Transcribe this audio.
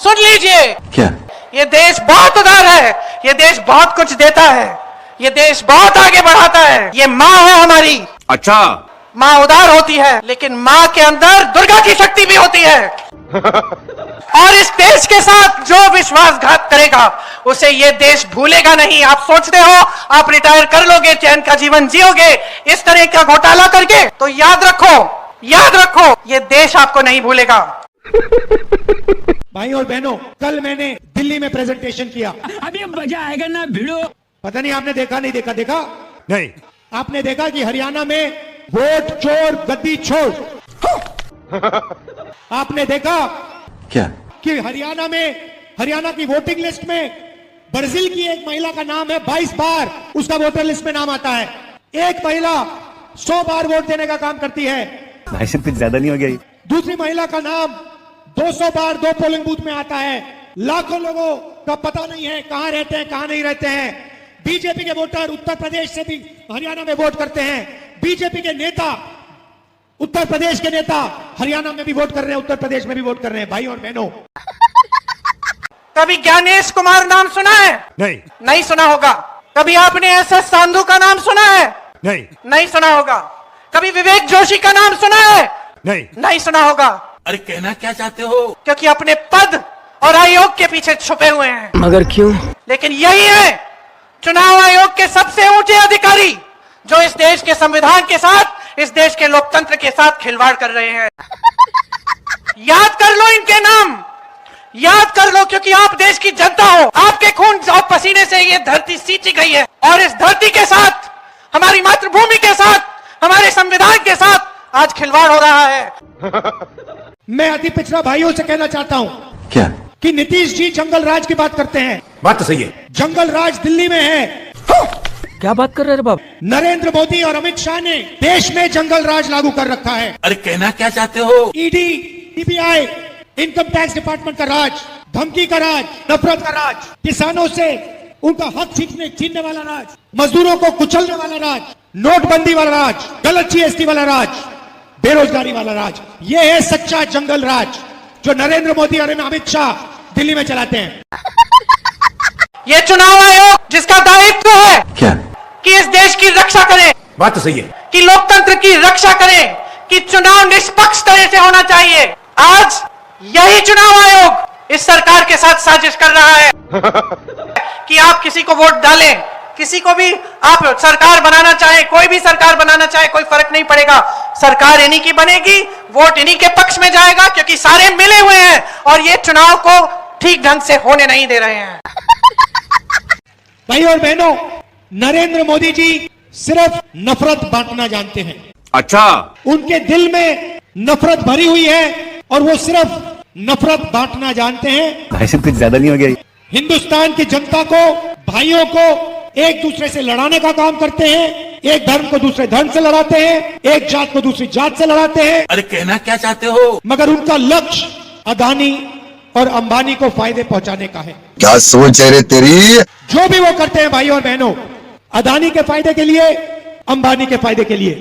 सुन लीजिए। क्या? ये देश बहुत उदार है, ये देश बहुत कुछ देता है, ये देश बहुत आगे बढ़ाता है। ये माँ है हमारी। अच्छा, माँ उदार होती है, लेकिन माँ के अंदर दुर्गा की शक्ति भी होती है। और इस देश के साथ जो विश्वासघात करेगा उसे ये देश भूलेगा नहीं। आप सोचते हो आप रिटायर कर लोगे, चैन का जीवन जियोगे इस तरह का घोटाला करके, तो याद रखो ये देश आपको नहीं भूलेगा। भाई और बहनों, कल मैंने दिल्ली में प्रेजेंटेशन किया। अभी मजा आएगा ना भिड़ो। पता नहीं आपने देखा नहीं देखा नहीं। आपने देखा कि हरियाणा में वोट चोर गद्दी छोड़। आपने देखा क्या? कि हरियाणा की वोटिंग लिस्ट में ब्राजील की एक महिला का नाम है, 22 बार उसका वोटर लिस्ट में नाम आता है। एक महिला 100 बार वोट देने का काम करती है। भाई साहब कुछ ज्यादा नहीं हो गया? दूसरी महिला का नाम 200 बार 2 पोलिंग बूथ में आता है। लाखों लोगों का पता नहीं है कहां रहते हैं कहां नहीं रहते हैं। बीजेपी के वोटर उत्तर प्रदेश से भी हरियाणा में वोट करते हैं। बीजेपी के नेता उत्तर प्रदेश के नेता हरियाणा में भी वोट कर रहे हैं, उत्तर प्रदेश में भी वोट कर रहे हैं। भाई और बहनों, कभी ज्ञानेश कुमार नाम सुना है? नहीं सुना होगा। कभी आपने एस.एस. सांधू का नाम सुना है? नहीं सुना होगा। कभी विवेक जोशी का नाम सुना है? नहीं सुना होगा। अरे कहना क्या चाहते हो? क्योंकि अपने पद और आयोग के पीछे छुपे हुए हैं। मगर क्यों? लेकिन यही है चुनाव आयोग के सबसे ऊंचे अधिकारी जो इस देश के संविधान के साथ, इस देश के लोकतंत्र के साथ खिलवाड़ कर रहे हैं। याद कर लो इनके नाम, याद कर लो, क्योंकि आप देश की जनता हो। आपके खून और पसीने से ये धरती सींची गई है और इस धरती के साथ, हमारी मातृभूमि के साथ, हमारे संविधान के साथ आज खिलवाड़ हो रहा है। मैं अति पिछड़ा भाइयों से कहना चाहता हूं क्या? कि नीतीश जी जंगल राज की बात करते हैं। बात तो सही है। जंगल राज दिल्ली में है। क्या बात कर रहे हैं बाप? नरेंद्र मोदी और अमित शाह ने देश में जंगल राज लागू कर रखा है। अरे कहना क्या चाहते हो? ED, CBI, income tax department का राज, धमकी का राज, नफरत का राज, किसानों से उनका हक छीनने वाला राज, मजदूरों को कुचलने वाला राज, नोटबंदी वाला राज, गलत जीएसटी वाला राज, बेरोजगारी वाला राज। ये है सच्चा जंगल राज जो नरेंद्र मोदी और अमित शाह दिल्ली में चलाते हैं। ये चुनाव आयोग जिसका दायित्व है क्या? कि इस देश की रक्षा करे, बात तो सही है। कि लोकतंत्र की रक्षा करे, कि चुनाव निष्पक्ष तरह से होना चाहिए। आज यही चुनाव आयोग इस सरकार के साथ साजिश कर रहा है कि आप किसी को वोट डालें, किसी को भी आप सरकार बनाना चाहे, कोई भी सरकार बनाना चाहे, कोई फर्क नहीं पड़ेगा, सरकार इन्हीं की बनेगी, वोट इन्हीं के पक्ष में जाएगा, क्योंकि सारे मिले हुए हैं और ये चुनाव को ठीक ढंग से होने नहीं दे रहे हैं। भाई और बहनों, नरेंद्र मोदी जी सिर्फ नफरत बांटना जानते हैं। अच्छा, उनके दिल में नफरत भरी हुई है और वो सिर्फ नफरत बांटना जानते हैं। भाई साहब कुछ ज्यादा नहीं हो गया? हिंदुस्तान की जनता को, भाइयों को एक दूसरे से लड़ाने का काम करते हैं। एक धर्म को दूसरे धर्म से लड़ाते हैं, एक जात को दूसरी जात से लड़ाते हैं। अरे कहना क्या चाहते हो? मगर उनका लक्ष्य अदानी और अंबानी को फायदे पहुंचाने का है। क्या सोच है रे तेरी? जो भी वो करते हैं भाई और बहनों, अदानी के फायदे के लिए, अंबानी के फायदे के लिए।